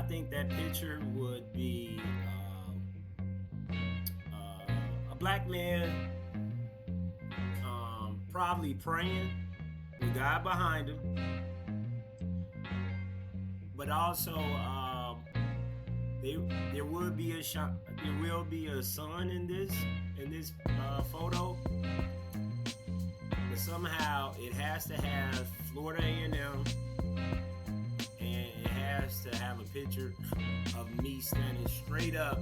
think that picture would be a black man, probably praying with God behind him, but also they, there would be a shot. There will be a sun in this photo, but somehow it has to have Florida A&M, and it has to have a picture of me standing straight up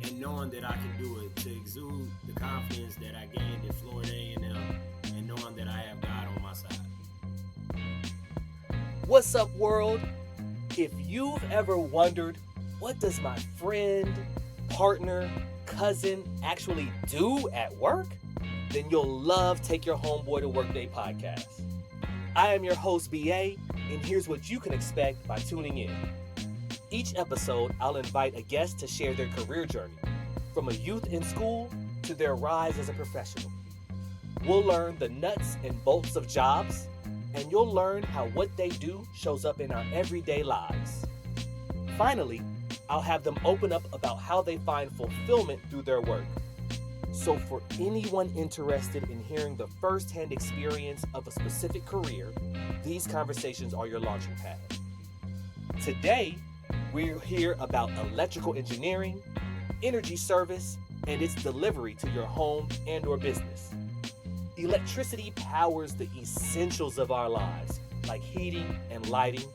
and knowing that I can do it, to exude the confidence that I gained at Florida A&M, and knowing that I have God on my side. What's up, world? If you've ever wondered, what does my friend, partner, cousin actually do at work? Then you'll love Take Your Homeboy to Workday podcast. I am your host, BA, and here's what you can expect by tuning in. Each episode, I'll invite a guest to share their career journey, from a youth in school to their rise as a professional. We'll learn the nuts and bolts of jobs, and you'll learn how what they do shows up in our everyday lives. Finally, I'll have them open up about how they find fulfillment through their work. So for anyone interested in hearing the first-hand experience of a specific career, these conversations are your launching pad. Today, we'll hear about electrical engineering, energy service, and its delivery to your home and or business. Electricity powers the essentials of our lives, like heating and lighting,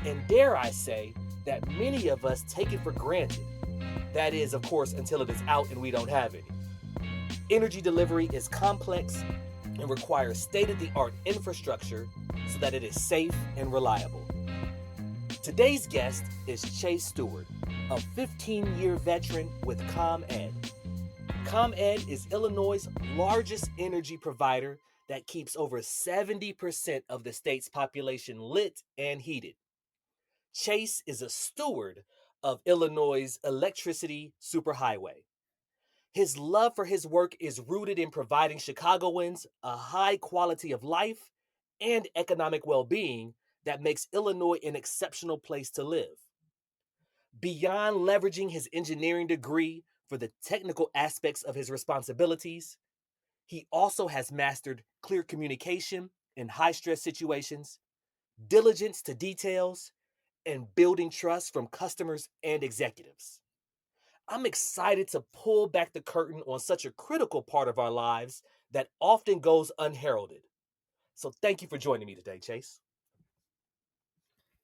and dare I say that many of us take it for granted. That is, of course, until it is out and we don't have any. Energy delivery is complex and requires state-of-the-art infrastructure so that it is safe and reliable. Today's guest is Chase Steward, a 15-year veteran with ComEd. ComEd is Illinois' largest energy provider that keeps over 70% of the state's population lit and heated. Chase is a steward of Illinois' electricity superhighway. His love for his work is rooted in providing Chicagoans a high quality of life and economic well-being that makes Illinois an exceptional place to live. Beyond leveraging his engineering degree for the technical aspects of his responsibilities, he also has mastered clear communication in high-stress situations, diligence to details, and building trust from customers and executives. I'm excited to pull back the curtain on such a critical part of our lives that often goes unheralded. So thank you for joining me today, Chase.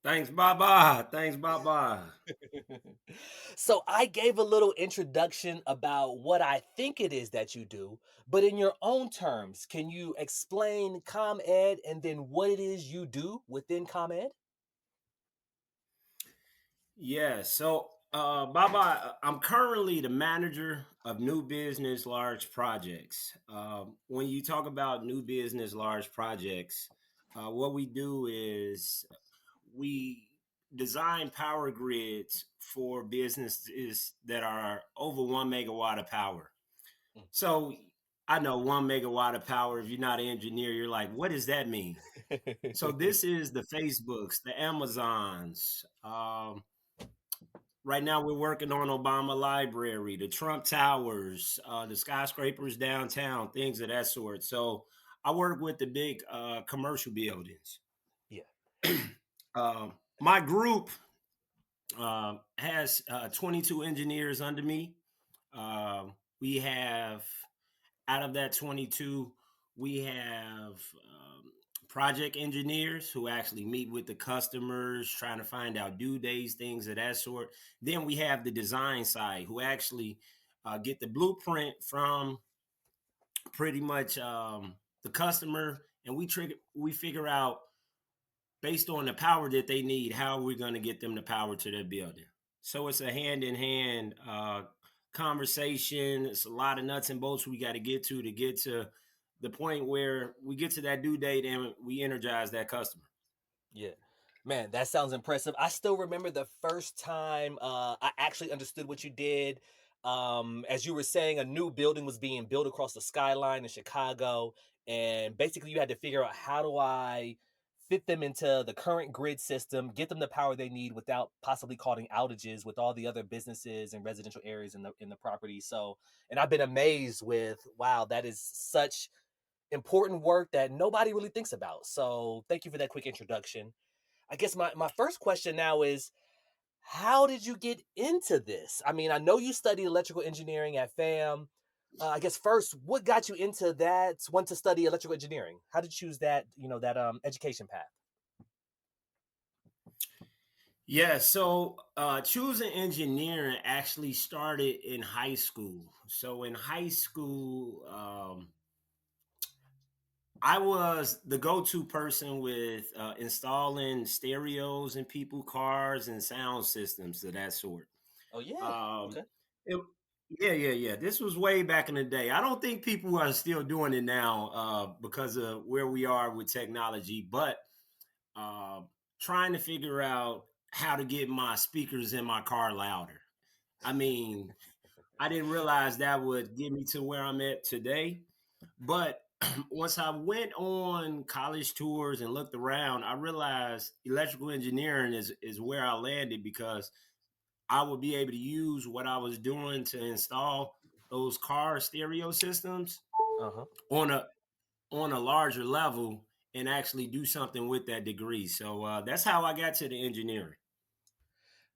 Thanks, Baba. Thanks, Baba. So I gave a little introduction about what I think it is that you do, but in your own terms, can you explain ComEd and then what it is you do within ComEd? Yeah, so Baba, I'm currently the manager of new business large projects. When you talk about new business large projects, what we do is we design power grids for businesses that are over 1 megawatt of power. So I know 1 megawatt of power. If you're not an engineer, you're like, what does that mean? So this is the Facebooks, the Amazons. Right now, we're working on Obama Library, the Trump Towers, the skyscrapers downtown, things of that sort. So I work with the big commercial buildings. Yeah. My group has 22 engineers under me. We have, out of that 22, we have project engineers who actually meet with the customers, trying to find out due dates, things of that sort. Then we have the design side who actually get the blueprint from pretty much the customer, and we figure out, based on the power that they need, how we're going to get them the power to their building. So it's a hand in hand conversation. It's a lot of nuts and bolts we got to get to the point where we get to that due date and we energize that customer. Yeah. Man, that sounds impressive. I still remember the first time I actually understood what you did. As you were saying, a new building was being built across the skyline in Chicago. And basically, you had to figure out, how do I fit them into the current grid system, get them the power they need without possibly causing outages with all the other businesses and residential areas in the property. So, and I've been amazed with, wow, that is such important work that nobody really thinks about. So, thank you for that quick introduction. I guess my first question now is, how did you get into this? I mean, I know you studied electrical engineering at FAM. I guess first, what got you into that? Want to study electrical engineering? How did you choose that? That education path. Yeah, so choosing engineering actually started in high school. So in high school, I was the go-to person with installing stereos in people cars and sound systems of that sort. Oh yeah. Um, Okay. it, yeah, yeah, yeah. This was way back in the day. I don't think people are still doing it now because of where we are with technology, but uh, trying to figure out how to get my speakers in my car louder. I mean, I didn't realize that would get me to where I'm at today. But once I went on college tours and looked around, I realized electrical engineering is where I landed because I would be able to use what I was doing to install those car stereo systems Uh huh. on a larger level and actually do something with that degree. So that's how I got to the engineering.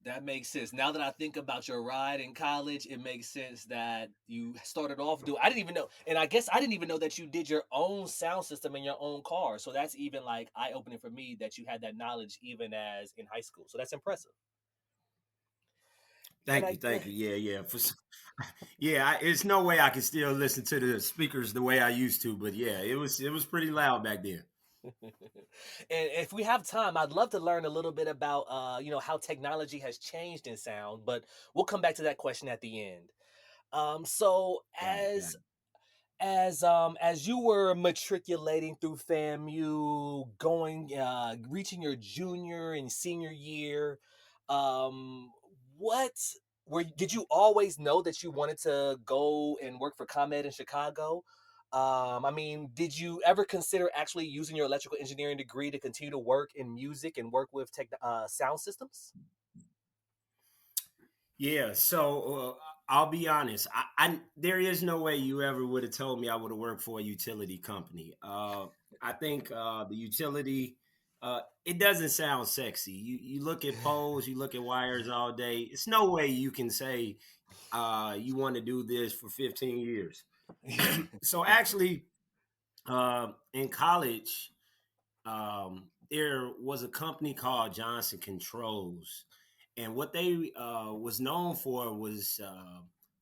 That makes sense. Now that I think about your ride in college, it makes sense that you started off doing. I didn't even know, and I guess I didn't even know that you did your own sound system in your own car. So that's even like eye opening for me that you had that knowledge even as in high school. So that's impressive. And Thank you, I thank you. Yeah, yeah. Yeah, it's no way I can still listen to the speakers the way I used to, but yeah, it was pretty loud back then. and if we have time, I'd love to learn a little bit about how technology has changed in sound, but we'll come back to that question at the end. So Got it, got it. as you were matriculating through FAMU, going reaching your junior and senior year, um what did you always know that you wanted to go and work for ComEd in Chicago? I mean, did you ever consider actually using your electrical engineering degree to continue to work in music and work with sound systems? Yeah, so I'll be honest. I there is no way you ever would have told me I would have worked for a utility company. I think the utility it doesn't sound sexy. You look at poles, you look at wires all day. It's no way you can say you want to do this for 15 years. So actually, in college, there was a company called Johnson Controls, and what they was known for was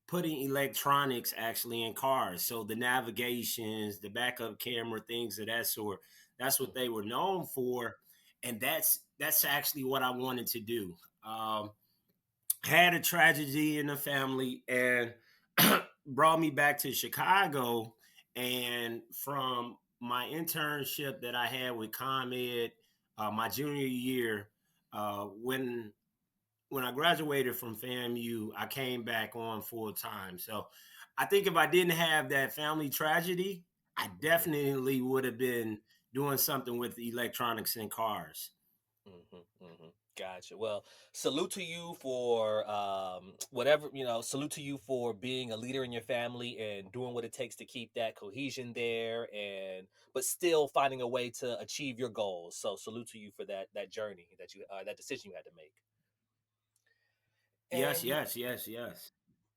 putting electronics actually in cars. So the navigations, the backup camera, things of that sort. That's what they were known for, and that's actually what I wanted to do. Had a tragedy in the family and brought me back to Chicago. And from my internship that I had with ComEd, my junior year, when I graduated from FAMU, I came back on full time. So I think if I didn't have that family tragedy, I definitely would have been doing something with electronics and cars. Gotcha. Well, salute to you for whatever, salute to you for being a leader in your family and doing what it takes to keep that cohesion there and but still finding a way to achieve your goals. So salute to you for that journey that decision you had to make. Yes, And you yes, yes, yes.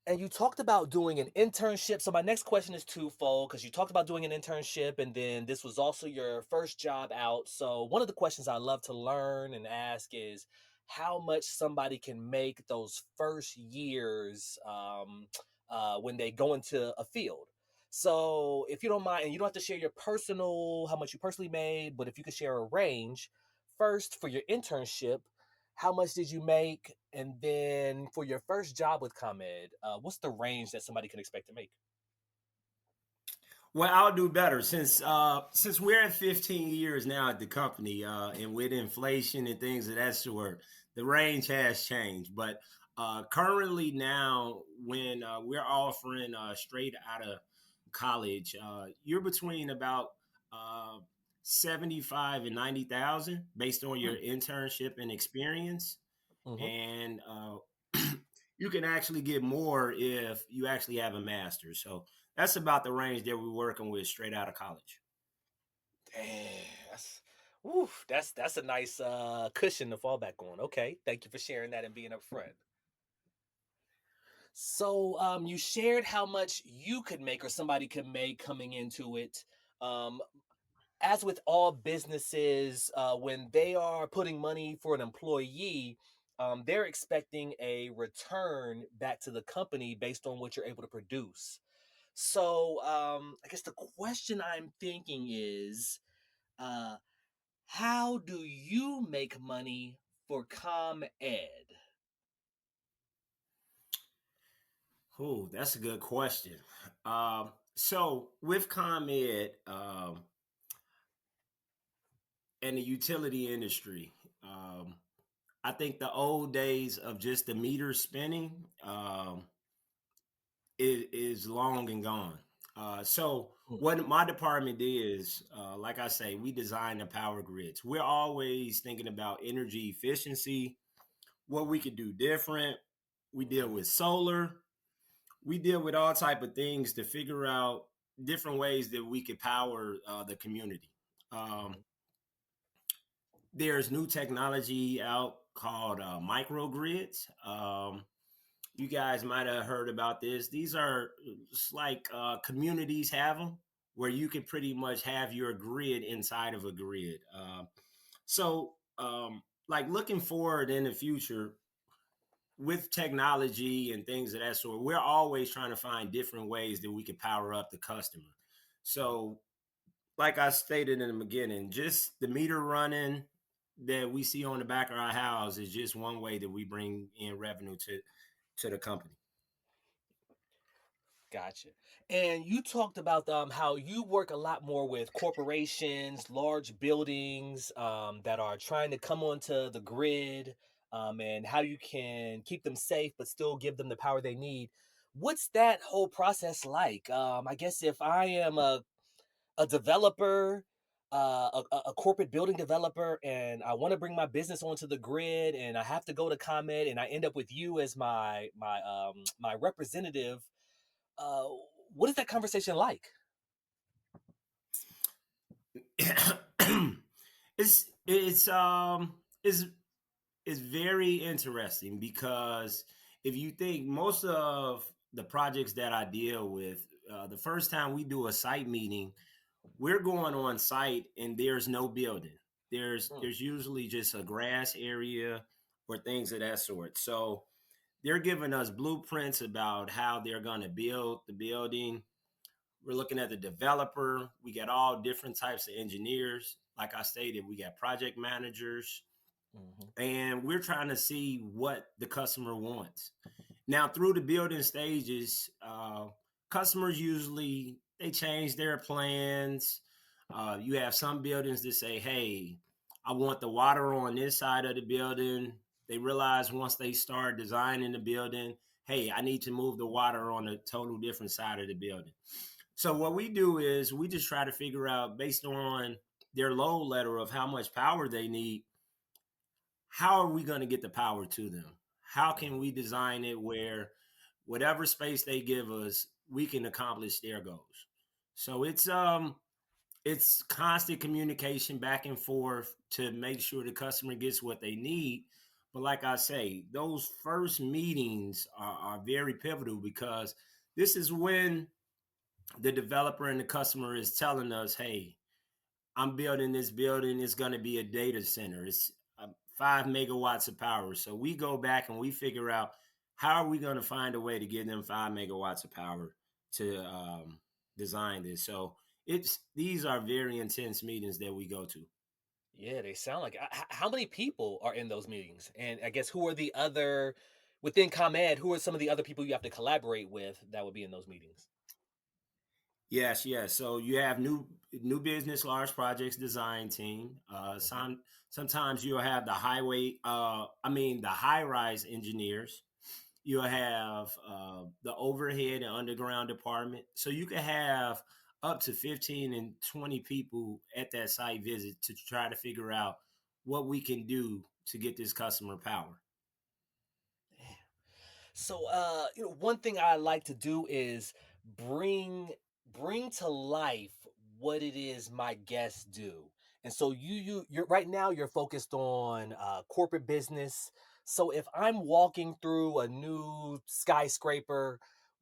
And you talked about doing an internship. So my next question is twofold because you talked about doing an internship and then this was also your first job out. So one of the questions I love to learn and ask is how much somebody can make those first years when they go into a field. So if you don't mind, and you don't have to share your personal, how much you personally made, but if you could share a range first for your internship, how much did you make? And then for your first job with ComEd, what's the range that somebody can expect to make? Well, I'll do better since we're at 15 years now at the company, and with inflation and things of that sort, the range has changed. But currently now, when we're offering straight out of college, you're between about uh, 75 and 90,000 based on your Hmm. internship and experience. Hmm. And you can actually get more if you actually have a master's. So that's about the range that we're working with straight out of college. Dang, that's woof, that's a nice cushion to fall back on. Okay, thank you for sharing that and being upfront. So, you shared how much you could make or somebody could make coming into it. Um, as with all businesses, when they are putting money for an employee, they're expecting a return back to the company based on what you're able to produce. So, I guess the question I'm thinking is, uh, how do you make money for ComEd? Oh, that's a good question. So with ComEd and the utility industry, I think the old days of just the meter spinning is long and gone. So Mm, what my department is, like I say, we design the power grids. We're always thinking about energy efficiency, what we could do different. We deal mhm, with solar. We deal with all type of things to figure out different ways that we could power the community. Um, mhm, there's new technology out called microgrids. You guys might have heard about this. These are it's like communities have them where you can pretty much have your grid inside of a grid. Like looking forward in the future with technology and things of that sort, we're always trying to find different ways that we can power up the customer. So, like I stated in the beginning, just the meter running that we see on the back of our house is just one way that we bring in revenue to the company. gotcha. And you talked about how you work a lot more with corporations, large buildings that are trying to come onto the grid, and how you can keep them safe but still give them the power they need. What's that whole process like? I guess if I am a developer, a corporate building developer, and I want to bring my business onto the grid, and I have to go to ComEd, and I end up with you as my representative. Uh, what is that conversation like? It's it's very interesting because if you think most of the projects that I deal with, the first time we do a site meeting, we're going on site and there's no building. Mm, There's usually just a grass area or things of that sort. So they're giving us blueprints about how they're going to build the building. We're looking at the developer. We got all different types of engineers. Like I stated, we got project managers, mhm, and we're trying to see what the customer wants. Now, through the building stages, customers usually they change their plans. You have some buildings that say, "Hey, I want the water on this side of the building." They realize once they start designing the building, "Hey, I need to move the water on a total different side of the building." So what we do is we just try to figure out based on their load letter of how much power they need, how are we going to get the power to them? How can mhm. we design it where whatever space they give us, we can accomplish their goals? So it's constant communication back and forth to make sure the customer gets what they need. But like I say, those first meetings are very pivotal because this is when the developer and the customer is telling us, hey, I'm building this building. It's going to be a data center. It's 5 megawatts of power. So we go back and we figure out how are we going to find a way to give them 5 megawatts of power to design this. So it's these are very intense meetings that we go to. Yeah, they sound like. How many people are in those meetings? And I guess who are the other within ComEd? Who are some of the other people you have to collaborate with that would be in those meetings? Yes, yes. So you have new business, large projects design team. Mhm, Sometimes you'll have the highway. I mean the high rise engineers. You'll have the overhead and underground department. So you can have up to 15 and 20 people at that site visit to try to figure out what we can do to get this customer power. So, one thing I like to do is bring bring to life what it is my guests do. And so you're right now you're focused on corporate business. So if I'm walking through a new skyscraper,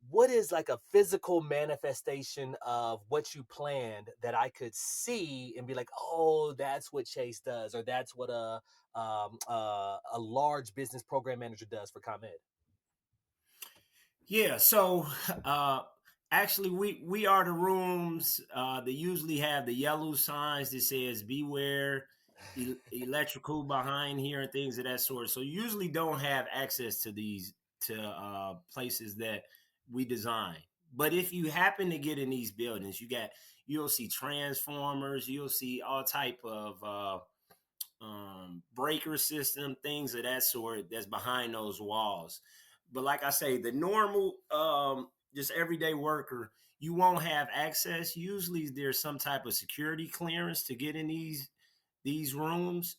what is like a physical manifestation of what you planned that I could see and be like, oh, that's what Chase does, or that's what a large business program manager does for ComEd. Yeah, so uh actually we are the rooms that usually have the yellow signs that says beware electrical behind here and things of that sort. So you usually don't have access to these to places that we design. But if you happen to get in these buildings, you'll see transformers, you'll see all type of breaker system, things of that sort that's behind those walls. But like I say, the normal, just everyday worker, you won't have access. Usually, there's some type of security clearance to get in these rooms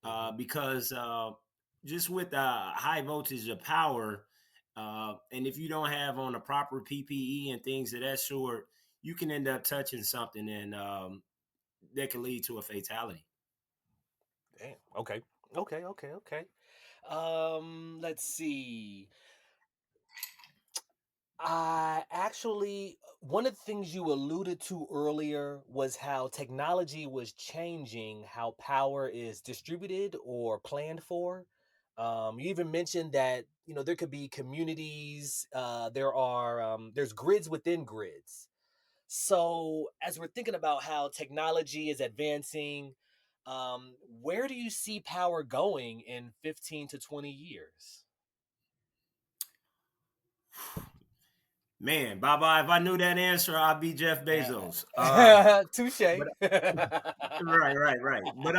Mhm. because just with high voltage of power, and if you don't have on the proper PPE and things of that sort, you can end up touching something and that can lead to a fatality. Damn. Okay. Okay. Okay. Okay. Let's see. I actually, one of the things you alluded to earlier was how technology was changing how power is distributed or planned for. You even mentioned that there could be communities. There's grids within grids. So as we're thinking about how technology is advancing, where do you see power going in 15 to 20 years? Man, Baba, if I knew that answer, I'd be Jeff Bezos. Touche. But right. What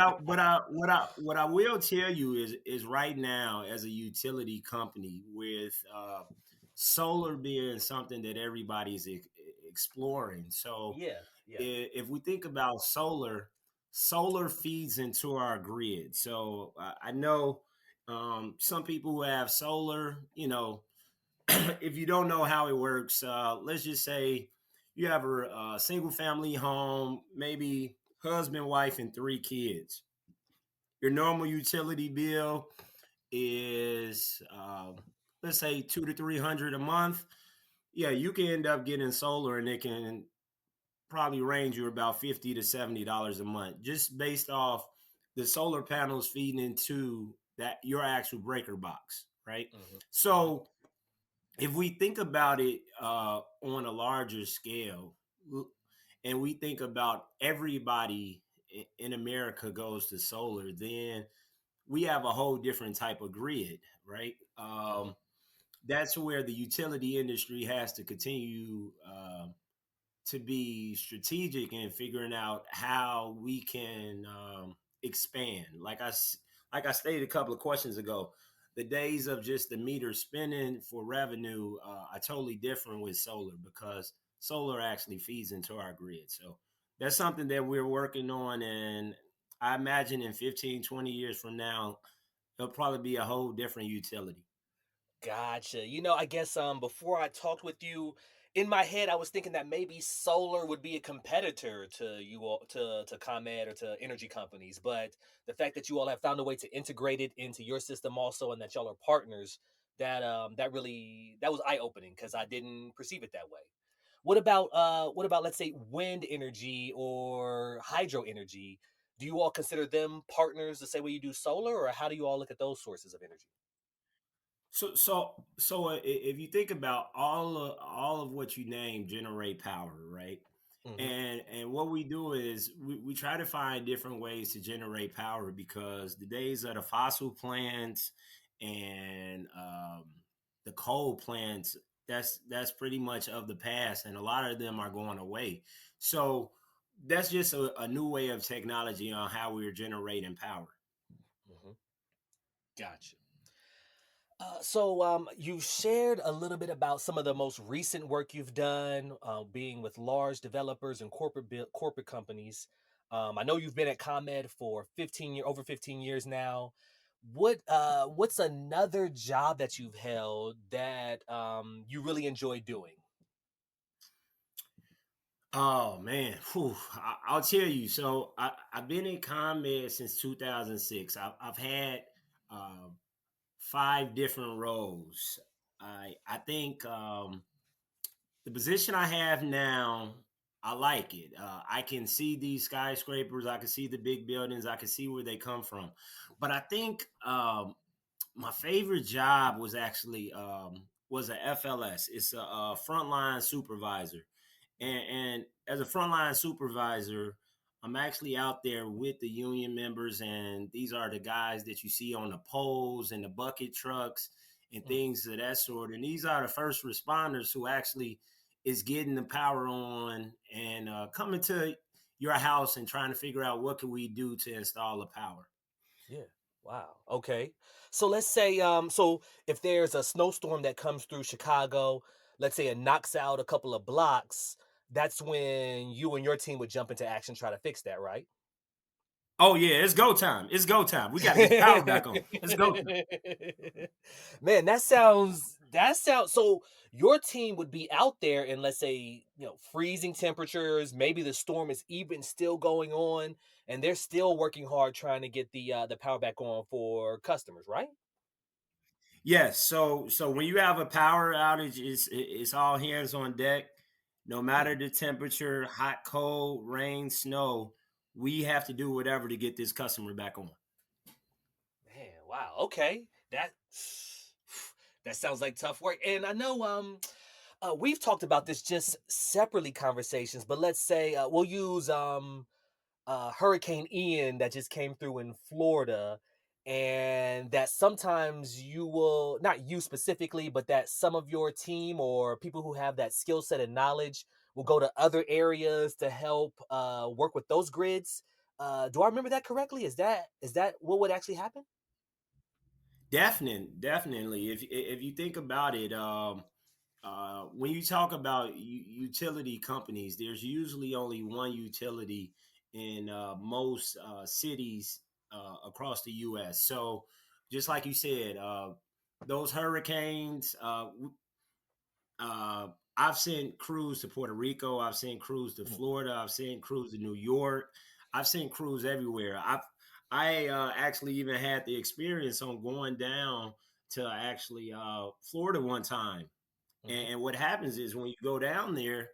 I will tell you is right now as a utility company with solar being something that everybody's exploring. So Yeah, yeah. if we think about solar, solar feeds into our grid. So I know some people who have solar, if you don't know how it works, let's just say you have a single family home, maybe husband, wife, and 3 kids. Your normal utility bill is, let's say, 200 to 300 a month. Yeah, you can end up getting solar, and it can probably range you about $50 to $70 a month, just based off the solar panels feeding into that your actual breaker box, right? Hmm. Hmm. So if we think about it on a larger scale, and we think about everybody in America goes to solar, then we have a whole different type of grid, right? Hmm. That's where the utility industry has to continue to be strategic in figuring out how we can expand. Like I stated a couple of questions ago, the days of just the meter spinning for revenue are totally different with solar because solar actually feeds into our grid. So that's something that we're working on, and I imagine in 15, 20 years from now, it'll probably be a whole different utility. Gotcha. I guess before I talked with you, in my head I was thinking that maybe solar would be a competitor to you all to ComEd or to energy companies, but the fact that you all have found a way to integrate it into your system also and that y'all are partners, that was eye-opening because I didn't perceive it that way. What about let's say wind energy or hydro energy? Do you all consider them partners the same way you do solar, or how do you all look at those sources of energy? So if you think about all of what you name generate power, right? Hmm. And what we do is we try to find different ways to generate power because the days of the fossil plants and the coal plants, that's pretty much of the past, and a lot of them are going away. So that's just a new way of technology on how we're generating power. Hmm. Gotcha. You've shared a little bit about some of the most recent work you've done, being with large developers and corporate companies. I know you've been at ComEd for over 15 years now. What's another job that you've held that you really enjoy doing? Oh man, whew, I'll tell you. So I've been in ComEd since 2006. I've had uh, five different roles. I think the position I have now, I like it. I can see these skyscrapers. I can see the big buildings. I can see where they come from. But I think my favorite job was actually was a FLS. It's a frontline supervisor, and as a frontline supervisor, I'm actually out there with the union members, and these are the guys that you see on the poles and the bucket trucks and Mm. things of that sort. And these are the first responders who actually is getting the power on and coming to your house and trying to figure out what can we do to install the power. Yeah. Wow. Okay. So let's say so if there's a snowstorm that comes through Chicago, let's say it knocks out a couple of blocks, that's when you and your team would jump into action try to fix that, right? Oh yeah, it's go time. It's go time. We got to get the power back on. It's go time. Man, that sounds so your team would be out there in, let's say, freezing temperatures, maybe the storm is even still going on and they're still working hard trying to get the power back on for customers, right? Yes. So when you have a power outage, it's all hands on deck. No Hmm. matter the temperature, hot, cold, rain, snow, we have to do whatever to get this customer back on. Man, wow. Okay. That sounds like tough work. And I know we've talked about this just separately conversations, but let's say we'll use Hurricane Ian that just came through in Florida, and that sometimes you will, not you specifically, but that some of your team or people who have that skill set and knowledge will go to other areas to help work with those grids. Do I remember that correctly? Is that what would actually happen? Definitely. If you think about it, when you talk about utility companies, there's usually only one utility in most cities across the U.S. So, just like you said, those hurricanes. I've sent crews to Puerto Rico. I've sent crews to Mhm. Florida. I've sent crews to New York. I've sent crews everywhere. I actually even had the experience on going down to actually Florida one time. Mhm. And what happens is when you go down there,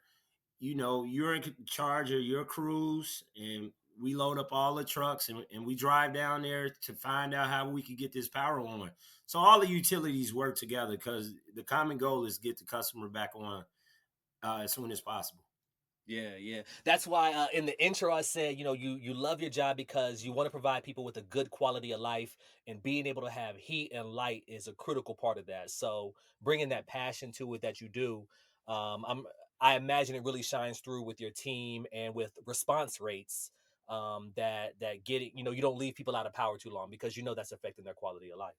you're in charge of your crews, and we load up all the trucks and we drive down there to find out how we could get this power on. So all the utilities work together because the common goal is get the customer back on as soon as possible. Yeah, yeah. That's why in the intro I said, you love your job because you want to provide people with a good quality of life, and being able to have heat and light is a critical part of that. So bringing that passion to it that you do, I imagine it really shines through with your team and with response rates. That getting, you don't leave people out of power too long because that's affecting their quality of life.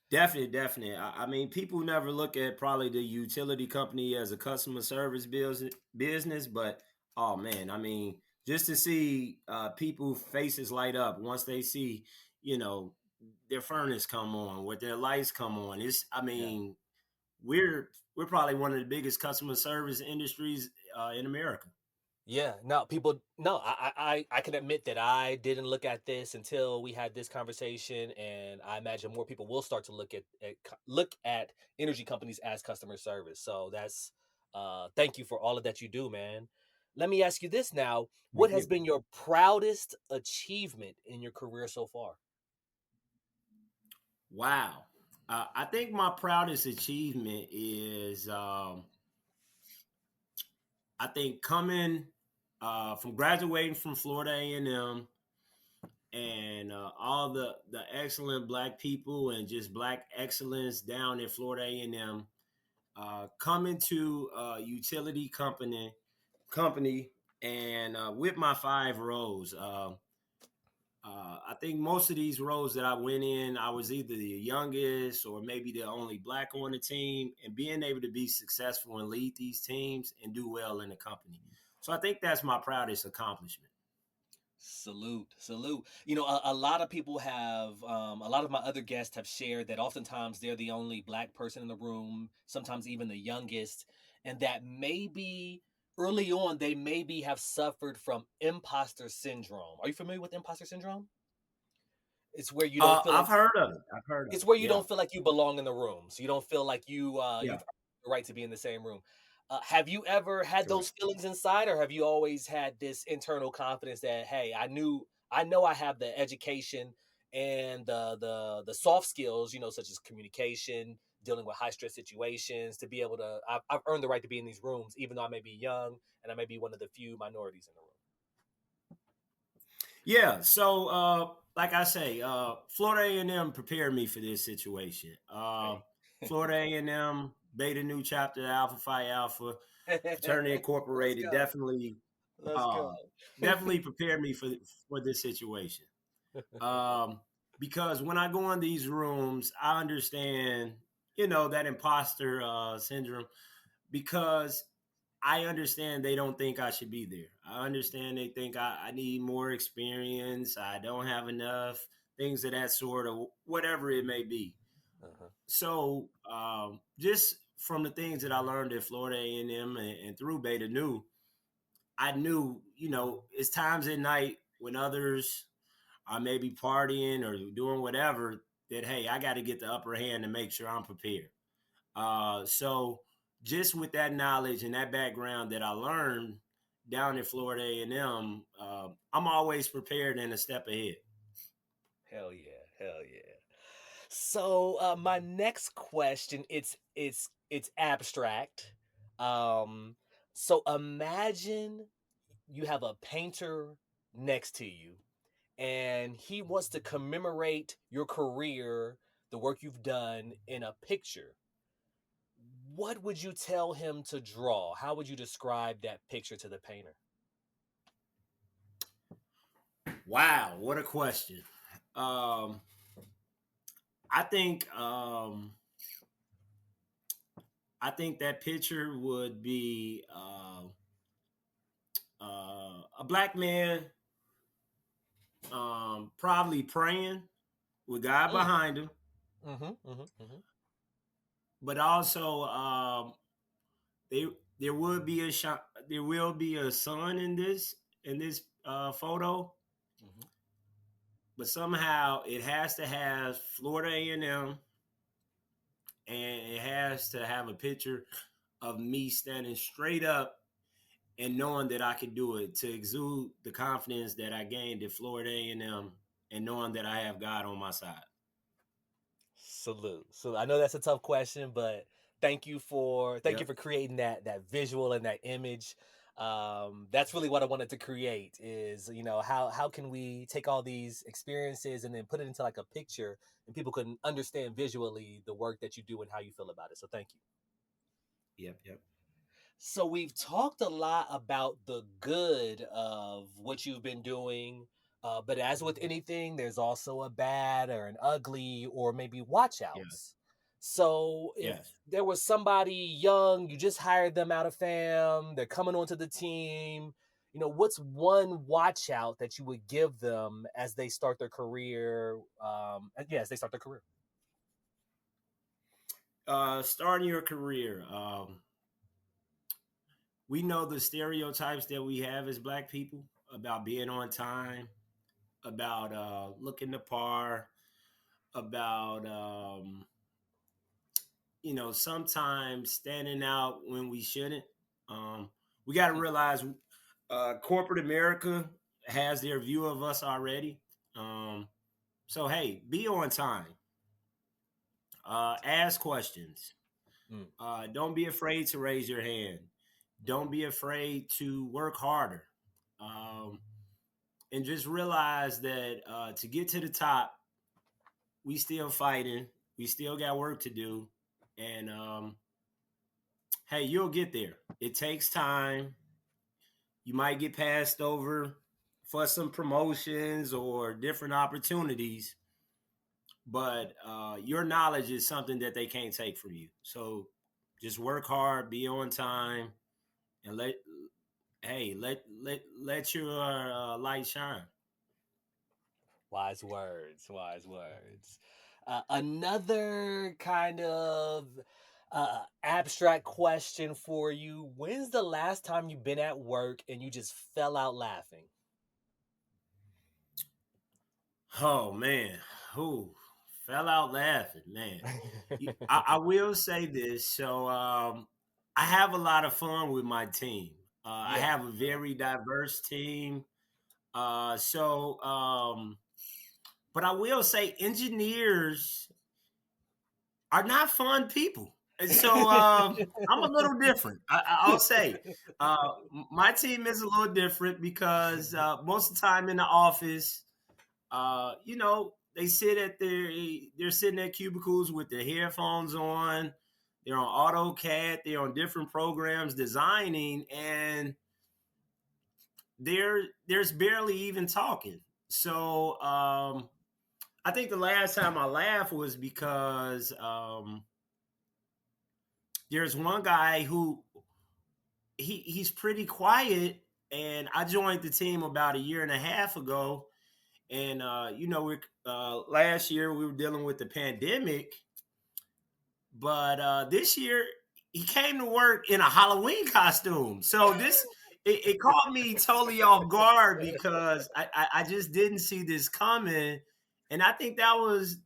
Definitely. I mean, people never look at probably the utility company as a customer service business, but oh man, I mean, just to see people faces light up once they see, you know, their furnace come on, with their lights come on. I Yeah. mean, we're probably one of the biggest customer service industries in America. Yeah, no, people, no, I can admit that I didn't look at this until we had this conversation, and I imagine more people will start to look at energy companies as customer service. So that's thank you for all of that you do, man. Let me ask you this now: what Thank has you. been your proudest achievement in your career so far? Wow. I think my proudest achievement is I think coming from graduating from Florida A&M and all the excellent black people and just black excellence down in Florida A&M, coming to a utility company and with my five roles. I think most of these roles that I went in, I was either the youngest or maybe the only black on the team, and being able to be successful and lead these teams and do well in the company. So I think that's my proudest accomplishment. Salute, salute. A lot of people have, a lot of my other guests have shared that oftentimes they're the only black person in the room, sometimes even the youngest, and that maybe early on they maybe have suffered from imposter syndrome. Are you familiar with imposter syndrome? It's where you don't feel I've like heard of it. I've heard of it's it. where you Yeah, don't feel like you belong in the room. So you don't feel like yeah, you've earned the right to be in the same room. Have you ever had those correct. feelings inside, or have you always had this internal confidence that, hey, I know I have the education and the soft skills, such as communication, dealing with high stress situations, to be able to I've earned the right to be in these rooms, even though I may be young and I may be one of the few minorities in the room. Yeah. So, like I say, Florida A&M prepared me for this situation. Hey. Florida A&M, Beta New Chapter, Alpha Phi Alpha, Fraternity Let's Incorporated, go. Let's go. uh, definitely prepared me for this situation. Um, because when I go in these rooms, I understand, that imposter syndrome because I understand they don't think I should be there. I understand they think I need more experience. I don't have enough things of that sort, or whatever it may be. Uh-huh. So, just from the things that I learned at Florida A&M and through Beta Nu, I knew, it's times at night when others are maybe partying or doing whatever that, hey, I got to get the upper hand to make sure I'm prepared. So just with that knowledge and that background that I learned down in Florida A&M, I'm always prepared and a step ahead. Hell yeah, hell yeah. So my next question, it's abstract. Um, so imagine you have a painter next to you, and he wants to commemorate your career, the work you've done in a picture. What would you tell him to draw? How would you describe that picture to the painter? Wow, what a question. Um, I think that picture would be a black man, probably praying with God Mm. behind him, Mm-hmm, mm-hmm, mm-hmm, but also they there would be a shot. There will be a sun in this photo, mm-hmm. but somehow it has to have Florida A&M, and it has to have a picture of me standing straight up and knowing that I could do it to exude the confidence that I gained at Florida A&M and knowing that I have God on my side. Salute. So I know that's a tough question, but thank you Yep. for creating that visual and that image. That's really what I wanted to create is, how can we take all these experiences and then put it into like a picture and people can understand visually the work that you do and how you feel about it. So thank you. Yep. Yep. So we've talked a lot about the good of what you've been doing, but as with anything, there's also a bad or an ugly or maybe watch Yes. outs. So if Yes. there was somebody young, you just hired them out of fam, they're coming onto the team, what's one watch out that you would give them as they start their career? As they start their career. Starting your career. We know the stereotypes that we have as Black people about being on time, about looking the par, about sometimes standing out when we shouldn't. We got to realize corporate America has their view of us already. So hey, be on time. Ask questions. Mm. Don't be afraid to raise your hand. Mm-hmm. Don't be afraid to work harder. Um, and just realize that to get to the top, we still fighting. We still got work to do. And hey, you'll get there. It takes time. You might get passed over for some promotions or different opportunities, but your knowledge is something that they can't take from you. So just work hard, be on time, and let your light shine. Wise words, wise words. Another kind of abstract question for you. When's the last time you've been at work and you just fell out laughing? Oh man, who fell out laughing, man. I will say this. So I have a lot of fun with my team. I Yeah. have a very diverse team. But I will say engineers are not fun people. And so I'm a little different. I'll say my team is a little different because most of the time in the office, they sit at they're sitting at cubicles with their headphones on. They're on AutoCAD. They're on different programs designing, and there's barely even talking. So I think the last time I laughed was because there's one guy who he's pretty quiet, and I joined the team about a year and a half ago, and we last year we were dealing with the pandemic, but this year he came to work in a Halloween costume. So it caught me totally off guard because I just didn't see this coming, and I think that was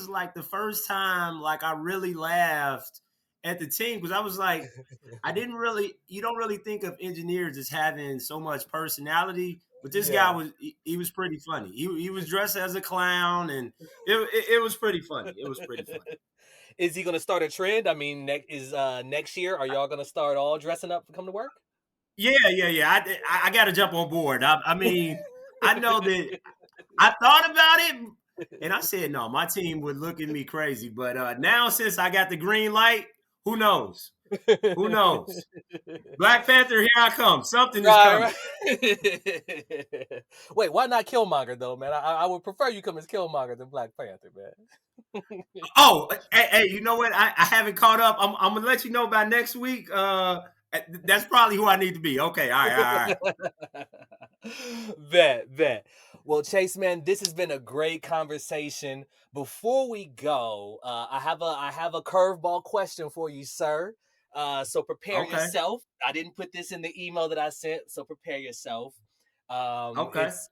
like the first time like I really laughed at the team because I was like, I didn't really you don't really think of engineers as having so much personality, but this guy Yeah. he was pretty funny. He was dressed as a clown, and it was pretty funny. It was pretty funny. Is he going to start a trend? I mean, next year, are y'all going to start all dressing up to come to work? Yeah, yeah, yeah. I got to jump on board. I mean, I know that I thought about it, and I said no. My team would look at me crazy, but now since I got the green light, who knows? Who knows? Black Panther, here I come. Something is Right, coming. right. Wait, why not Killmonger though, man? I would prefer you come as Killmonger than Black Panther, man. Oh, hey, you know what? I haven't caught up. I'm gonna let you know by next week. That's probably who I need to be. Okay, all right, all right. Bet. Well, Chase, man, this has been a great conversation. Before we go, I have a curveball question for you, sir. So prepare Okay, yourself. I didn't put this in the email that I sent, so prepare yourself. okay, It's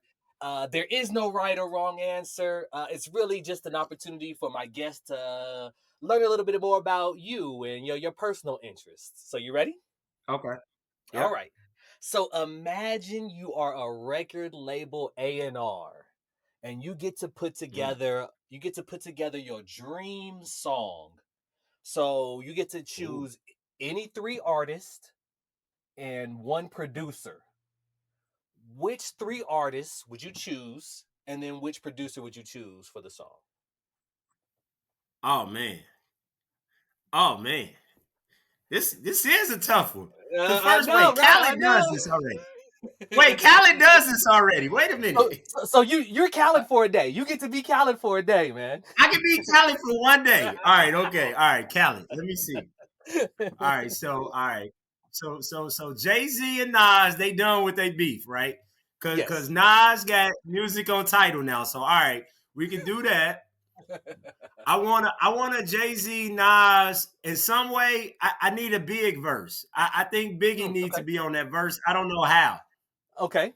There is no right or wrong answer. It's really just an opportunity for my guest to learn a little bit more about you and your personal interests. So you ready? okay. All Yep. right. So imagine you are a record label A&R and Mm. you get to put together your dream song. So you get to Ooh. choose any three artists and one producer. Which three artists would you choose and then which producer would you choose for the song? Oh man. Oh man. This is a tough one. Cause I first, know, wait, right? I Khaled does know. this already. Wait, Khaled does this already. Wait a so, minute. so you're Khaled for a day. You get to be Khaled for a day, man. I can be Khaled for one day. All right, okay. All right, Khaled. Let me see. All right, so all right. So Jay-Z and Nas, they done with their beef, right? Cause Yes. Nas got music on title now. So all right, we can do that. I want a Jay-Z Nas in some way. I need a big verse. I think Biggie needs to Okay. be on that verse. I don't know how. Okay.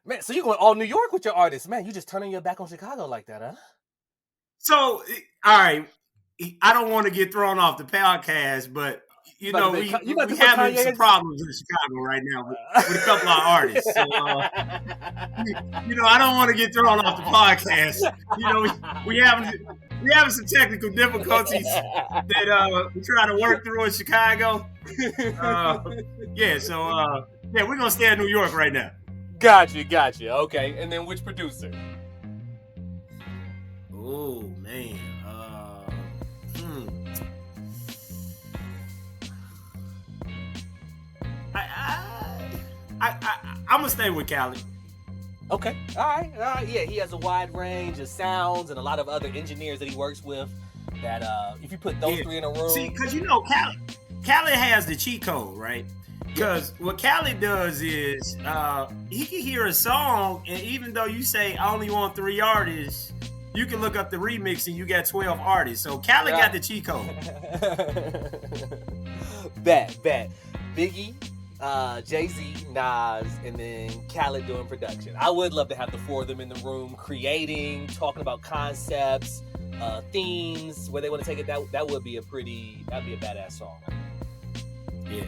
Man, so you're going all New York with your artist. Man, you just turning your back on Chicago like that, huh? So all right, I don't want to get thrown off the podcast, but You about to put you about to we put having some Kanye. problems in Chicago right now with a couple of artists. So I don't want to get thrown off the podcast. We having some technical difficulties that we're trying to work through in Chicago. Uh, yeah, so yeah, we're gonna stay in New York right now. Gotcha. Okay, and then which producer? Oh man, hmm. I, I, I'm gonna stay with Cali. Okay. All right. All right. Yeah, he has a wide range of sounds and a lot of other engineers that he works with. That if you put those Yeah. three in a See, room, because Khaled has the cheat code, right? yeah. Because what Khaled does is he can hear a song, and even though you say I only want 3 artists, you can look up the remix and you got 12 artists. So Khaled got the cheat code. Bet. Biggie, Jay-Z, Nas, and then Khaled doing production. I would love to have the four of them in the room creating, talking about concepts, themes, where they want to take it. That would be that'd be a badass song. Yeah.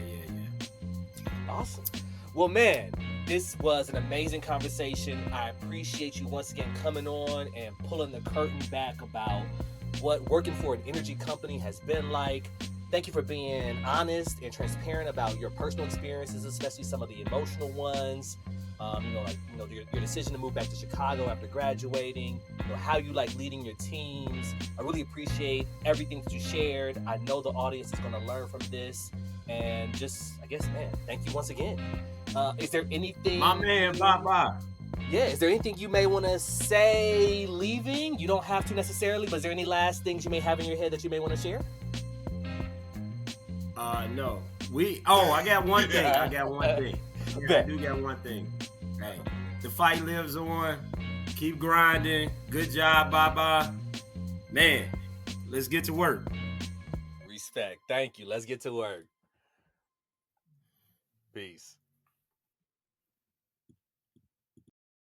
Awesome. Well, man, this was an amazing conversation. I appreciate you once again coming on and pulling the curtain back about what working for an energy company has been like. Thank you for being honest and transparent about your personal experiences, especially some of the emotional ones. Your decision to move back to Chicago after graduating, how you like leading your teams. I really appreciate everything that you shared. I know the audience is going to learn from this. And just, I guess, man, thank you once again. Is there anything... My man, bye. Yeah, is there anything you may want to say leaving? You don't have to necessarily, but is there any last things you may have in your head that you may want to share? No. I got one thing. I got one thing. I do got one thing. Hey, the fight lives on. Keep grinding. Good job, bye. Man, let's get to work. Respect. Thank you. Let's get to work. Peace.